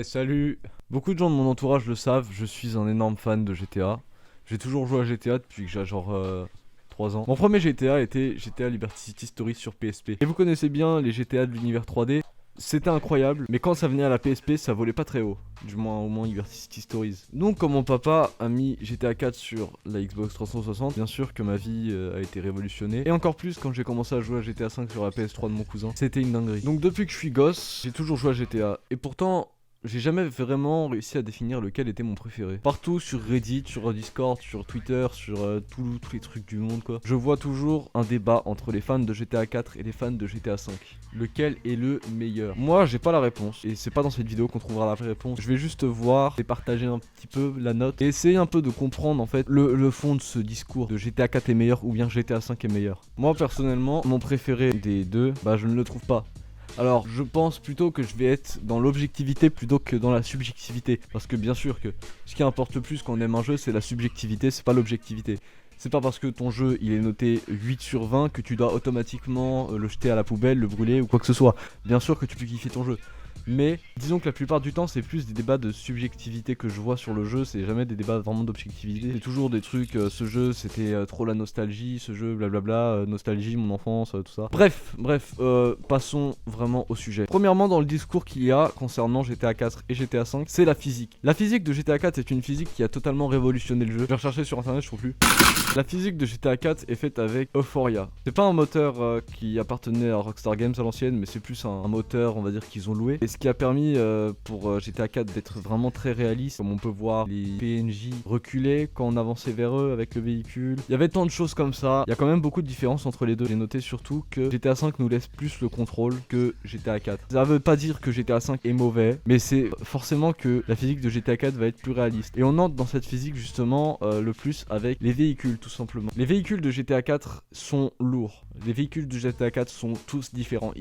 Salut. Beaucoup de gens de mon entourage le savent, je suis un énorme fan de GTA. J'ai toujours joué à GTA depuis que j'ai genre 3 ans. Mon premier GTA était GTA Liberty City Stories sur PSP. Et vous connaissez bien les GTA de l'univers 3D. C'était incroyable, mais quand ça venait à la PSP, ça volait pas très haut. Du moins, au moins Liberty City Stories. Donc, quand mon papa a mis GTA 4 sur la Xbox 360, bien sûr que ma vie a été révolutionnée. Et encore plus quand j'ai commencé à jouer à GTA 5 sur la PS3 de mon cousin. C'était une dinguerie. Donc, depuis que je suis gosse, j'ai toujours joué à GTA. Et pourtant, j'ai jamais vraiment réussi à définir lequel était mon préféré. Partout sur Reddit, sur Discord, sur Twitter, sur tous les trucs du monde quoi. Je vois toujours un débat entre les fans de GTA 4 et les fans de GTA 5. Lequel est le meilleur? Moi j'ai pas la réponse et c'est pas dans cette vidéo qu'on trouvera la vraie réponse. Je vais juste voir et partager un petit peu la note et essayer un peu de comprendre en fait le fond de ce discours de GTA 4 est meilleur ou bien GTA 5 est meilleur. Moi personnellement mon préféré des deux, bah je ne le trouve pas. Alors, je pense plutôt que je vais être dans l'objectivité plutôt que dans la subjectivité. Parce que bien sûr que ce qui importe le plus quand on aime un jeu, c'est la subjectivité, c'est pas l'objectivité. C'est pas parce que ton jeu il est noté 8 sur 20 que tu dois automatiquement le jeter à la poubelle, le brûler ou quoi que ce soit. Bien sûr que tu peux kiffer ton jeu. Mais disons que la plupart du temps c'est plus des débats de subjectivité que je vois sur le jeu, c'est jamais des débats vraiment d'objectivité. C'est toujours des trucs, ce jeu c'était trop la nostalgie, ce jeu blablabla, nostalgie, mon enfance, tout ça. Bref, passons vraiment au sujet. Premièrement dans le discours qu'il y a concernant GTA 4 et GTA 5, c'est la physique. La physique de GTA 4 est une physique qui a totalement révolutionné le jeu. Je vais rechercher sur internet, je trouve plus. La physique de GTA 4 est faite avec Euphoria. C'est pas un moteur qui appartenait à Rockstar Games à l'ancienne, mais c'est plus un moteur, on va dire, qu'ils ont loué. Et ce qui a permis pour GTA 4 d'être vraiment très réaliste, comme on peut voir les PNJ reculer quand on avançait vers eux avec le véhicule. Il y avait tant de choses comme ça. Il y a quand même beaucoup de différences entre les deux. J'ai noté surtout que GTA 5 nous laisse plus le contrôle que GTA 4. Ça veut pas dire que GTA 5 est mauvais, mais c'est forcément que la physique de GTA 4 va être plus réaliste. Et on entre dans cette physique justement le plus avec les véhicules tout simplement. Les véhicules de GTA 4 sont lourds. Les véhicules de GTA 4 sont tous différents.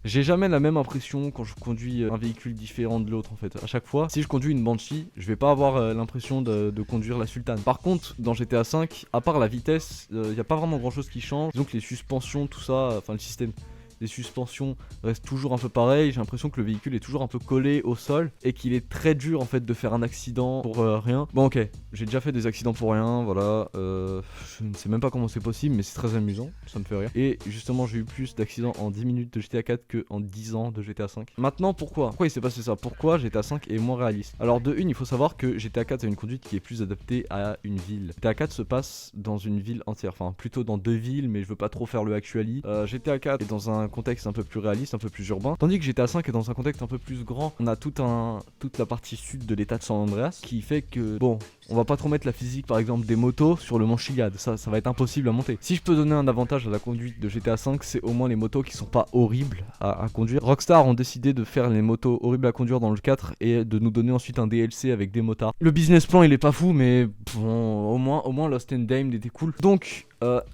J'ai jamais la même impression quand je conduis un véhicule différent de l'autre en fait. À chaque fois, si je conduis une Banshee, je vais pas avoir l'impression de conduire la Sultane. Par contre, dans GTA 5, à part la vitesse, y a pas vraiment grand chose qui change. Donc les suspensions, tout ça, enfin le système. Les suspensions restent toujours un peu pareilles. J'ai l'impression que le véhicule est toujours un peu collé au sol et qu'il est très dur en fait de faire un accident pour rien. Bon ok, j'ai déjà fait des accidents pour rien, voilà. Je ne sais même pas comment c'est possible, mais c'est très amusant, ça me fait rire. Et justement, j'ai eu plus d'accidents en 10 minutes de GTA 4 que en 10 ans de GTA 5. Maintenant, pourquoi il s'est passé ça? Pourquoi GTA 5 est moins réaliste? Alors de une, il faut savoir que GTA 4 a une conduite qui est plus adaptée à une ville. GTA 4 se passe dans une ville entière, enfin plutôt dans deux villes, mais je veux pas trop faire le actually. GTA 4 est dans un contexte un peu plus réaliste, un peu plus urbain, tandis que GTA 5 est dans un contexte un peu plus grand. On a toute la partie sud de l'état de San Andreas qui fait que, bon, on va pas trop mettre la physique par exemple des motos sur le mont Chiliad, ça va être impossible à monter. Si je peux donner un avantage à la conduite de GTA 5, c'est au moins les motos qui sont pas horribles à conduire. Rockstar ont décidé de faire les motos horribles à conduire dans le 4 et de nous donner ensuite un DLC avec des motards. Le business plan il est pas fou, mais bon, au moins Lost and Damned était cool. Donc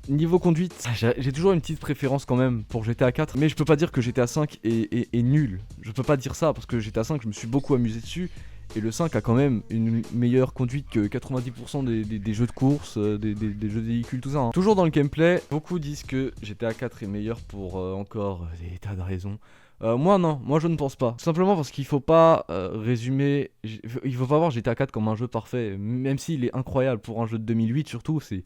niveau conduite, j'ai toujours une petite préférence quand même pour GTA 4, mais je peux pas dire que GTA 5 est nul. Je peux pas dire ça parce que GTA 5 je me suis beaucoup amusé dessus. Et le 5 a quand même une meilleure conduite que 90% des jeux de course, des jeux de véhicules, tout ça. Hein. Toujours dans le gameplay, beaucoup disent que GTA 4 est meilleur pour encore des tas de raisons. Moi non, moi je ne pense pas. Tout simplement parce qu'il faut pas résumer, il faut pas voir GTA 4 comme un jeu parfait, même s'il est incroyable pour un jeu de 2008 surtout, c'est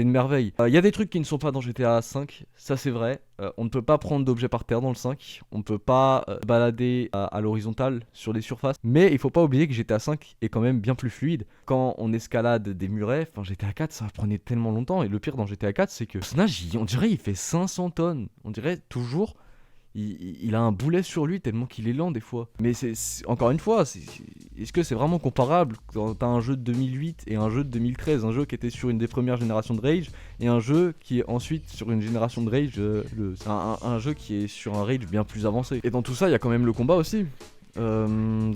une merveille. Il y a des trucs qui ne sont pas dans GTA 5, ça c'est vrai. On ne peut pas prendre d'objets par terre dans le 5. On ne peut pas balader à l'horizontale sur les surfaces. Mais il faut pas oublier que GTA 5 est quand même bien plus fluide. Quand on escalade des murets, enfin GTA 4 ça prenait tellement longtemps. Et le pire dans GTA 4 c'est que le personnage, on dirait il fait 500 tonnes. On dirait toujours... Il a un boulet sur lui tellement qu'il est lent des fois. Mais encore une fois, est-ce que c'est vraiment comparable quand t'as un jeu de 2008 et un jeu de 2013? Un jeu qui était sur une des premières générations de Rage et un jeu qui est ensuite sur une génération de Rage, un jeu qui est sur un Rage bien plus avancé. Et dans tout ça, il y a quand même le combat aussi. Dans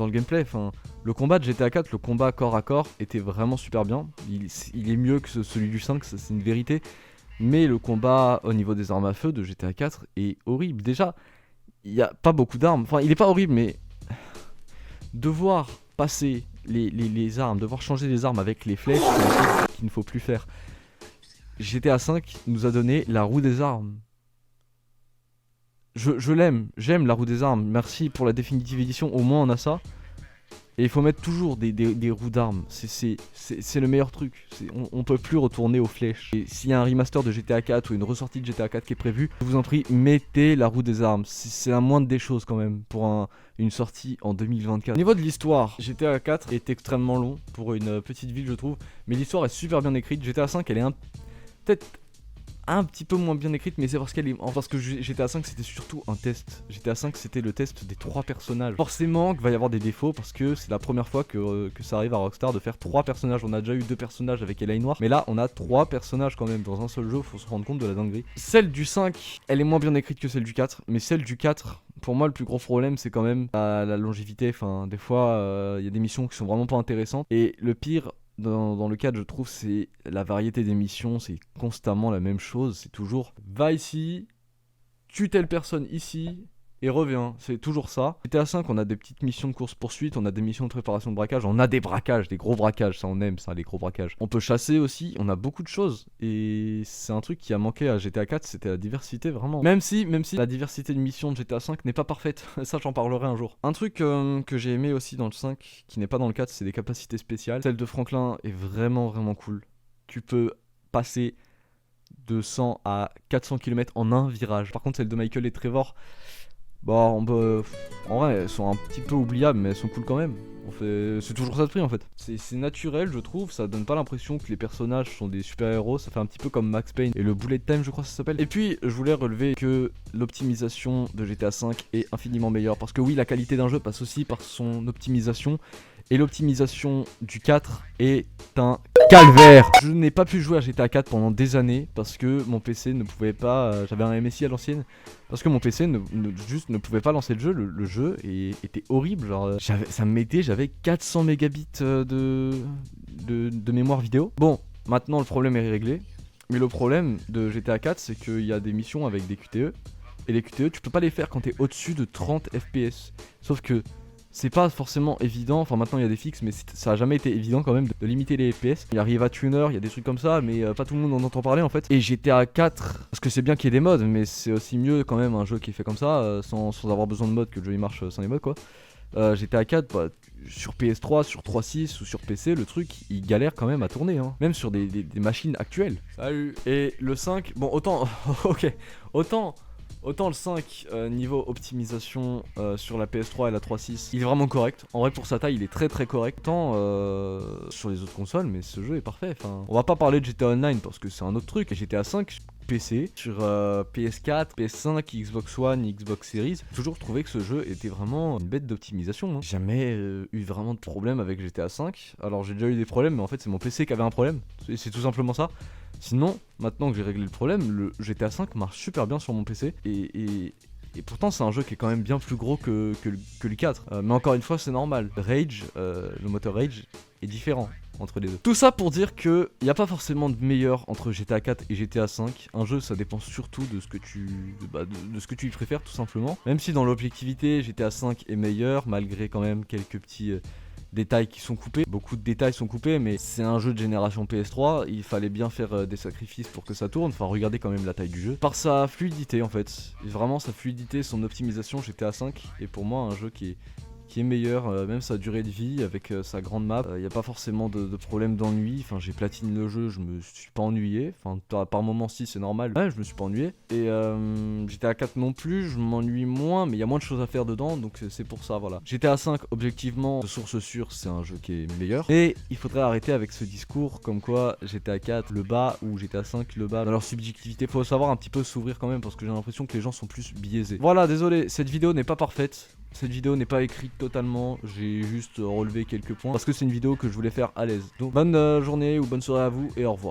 le gameplay, enfin, le combat de GTA 4, le combat corps à corps était vraiment super bien. Il est mieux que celui du 5, c'est une vérité. Mais le combat au niveau des armes à feu de GTA 4 est horrible. Déjà, il n'y a pas beaucoup d'armes. Enfin, il est pas horrible, mais devoir passer les armes, devoir changer les armes avec les flèches, c'est une chose qu'il ne faut plus faire. GTA 5 nous a donné la roue des armes. je l'aime, j'aime la roue des armes. Merci pour la définitive édition, au moins on a ça. Et il faut mettre toujours des roues d'armes, c'est le meilleur truc, on peut plus retourner aux flèches. Et s'il y a un remaster de GTA 4 ou une ressortie de GTA 4 qui est prévue, je vous en prie, mettez la roue des armes, c'est la moindre des choses quand même pour une sortie en 2024. Au niveau de l'histoire, GTA 4 est extrêmement long pour une petite ville je trouve, mais l'histoire est super bien écrite. GTA 5 elle est peut-être un petit peu moins bien écrite, mais c'est parce que GTA 5 c'était surtout un test. GTA 5 c'était le test des 3 personnages. Forcément qu'il va y avoir des défauts parce que c'est la première fois que ça arrive à Rockstar de faire 3 personnages. On a déjà eu 2 personnages avec L.A. Noire, mais là on a 3 personnages quand même dans un seul jeu, faut se rendre compte de la dinguerie. Celle du 5 elle est moins bien écrite que celle du 4, mais celle du 4, pour moi le plus gros problème c'est quand même la longévité. Enfin des fois il y a des missions qui sont vraiment pas intéressantes, et le pire dans le cadre, je trouve, c'est la variété des missions, c'est constamment la même chose, c'est toujours va ici, tue telle personne ici et reviens, c'est toujours ça. GTA 5, on a des petites missions de course-poursuite, on a des missions de préparation de braquage, on a des braquages, des gros braquages, ça on aime ça, les gros braquages. On peut chasser aussi, on a beaucoup de choses, et c'est un truc qui a manqué à GTA 4, c'était la diversité vraiment. Même si la diversité de missions de GTA 5 n'est pas parfaite, ça j'en parlerai un jour. Un truc que j'ai aimé aussi dans le 5, qui n'est pas dans le 4, c'est des capacités spéciales. Celle de Franklin est vraiment cool. Tu peux passer de 100 à 400 km en un virage. Par contre celle de Michael et Trevor, en vrai elles sont un petit peu oubliables, mais elles sont cool quand même. C'est toujours ça de prix en fait. C'est naturel je trouve, ça donne pas l'impression que les personnages sont des super héros. Ça fait un petit peu comme Max Payne et le Bullet Time je crois que ça s'appelle. Et puis je voulais relever que l'optimisation de GTA 5 est infiniment meilleure. Parce que oui, la qualité d'un jeu passe aussi par son optimisation. Et l'optimisation du 4 est un calvaire. Je n'ai pas pu jouer à GTA 4 pendant des années parce que mon PC ne pouvait pas. J'avais un MSI à l'ancienne. Parce que mon PC ne pouvait pas lancer le jeu. Le jeu était horrible. Genre, ça me mettait, j'avais 400 mégabits de mémoire vidéo. Bon, maintenant le problème est réglé. Mais le problème de GTA 4, c'est qu'il y a des missions avec des QTE. Et les QTE, tu peux pas les faire quand t'es au-dessus de 30 FPS. Sauf que c'est pas forcément évident, enfin maintenant il y a des fixes, mais ça a jamais été évident quand même de limiter les FPS. Il arrive à Tuner, il y a des trucs comme ça, mais pas tout le monde en entend parler en fait. Et GTA 4, parce que c'est bien qu'il y ait des mods, mais c'est aussi mieux quand même un jeu qui est fait comme ça, sans avoir besoin de mods, que le jeu il marche sans les mods quoi. GTA 4, sur PS3, sur 3.6 ou sur PC, le truc il galère quand même à tourner, hein. Même sur des machines actuelles. Salut. Et le 5, bon autant, ok, Autant le 5 niveau optimisation sur la PS3 et la 3.6, il est vraiment correct. En vrai pour sa taille il est très correct. Autant sur les autres consoles, mais ce jeu est parfait. Enfin, on va pas parler de GTA Online parce que c'est un autre truc. Et GTA 5 PC, sur PS4, PS5, Xbox One, Xbox Series, j'ai toujours trouvé que ce jeu était vraiment une bête d'optimisation, hein. J'ai jamais eu vraiment de problème avec GTA 5. Alors j'ai déjà eu des problèmes, mais en fait c'est mon PC qui avait un problème. C'est tout simplement ça. Sinon, maintenant que j'ai réglé le problème, le GTA 5 marche super bien sur mon PC. Et pourtant c'est un jeu qui est quand même bien plus gros que le 4. Mais encore une fois c'est normal. Rage, le moteur Rage est différent entre les deux. Tout ça pour dire que il n'y a pas forcément de meilleur entre GTA 4 et GTA 5. Un jeu ça dépend surtout de ce que tu préfères tout simplement. Même si dans l'objectivité GTA 5 est meilleur, malgré quand même quelques petits détails qui sont coupés. Beaucoup de détails sont coupés, mais c'est un jeu de génération PS3, il fallait bien faire des sacrifices pour que ça tourne. Enfin regardez quand même la taille du jeu. Par sa fluidité en fait, vraiment sa fluidité, son optimisation, GTA 5 est pour moi un jeu qui est meilleur, même sa durée de vie avec sa grande map. Il n'y a pas forcément de problème d'ennui. Enfin, j'ai platiné le jeu, je me suis pas ennuyé. Enfin, par moments, si c'est normal, ouais, je me suis pas ennuyé. Et GTA 4 non plus, je m'ennuie moins, mais il y a moins de choses à faire dedans, donc c'est pour ça, voilà. GTA 5, objectivement, de source sûre, c'est un jeu qui est meilleur. Et il faudrait arrêter avec ce discours comme quoi GTA 4 le bas ou GTA 5 le bas dans leur subjectivité. Faut savoir un petit peu s'ouvrir quand même parce que j'ai l'impression que les gens sont plus biaisés. Voilà, désolé, cette vidéo n'est pas parfaite. Cette vidéo n'est pas écrite totalement, j'ai juste relevé quelques points parce que c'est une vidéo que je voulais faire à l'aise. Donc bonne journée ou bonne soirée à vous et au revoir.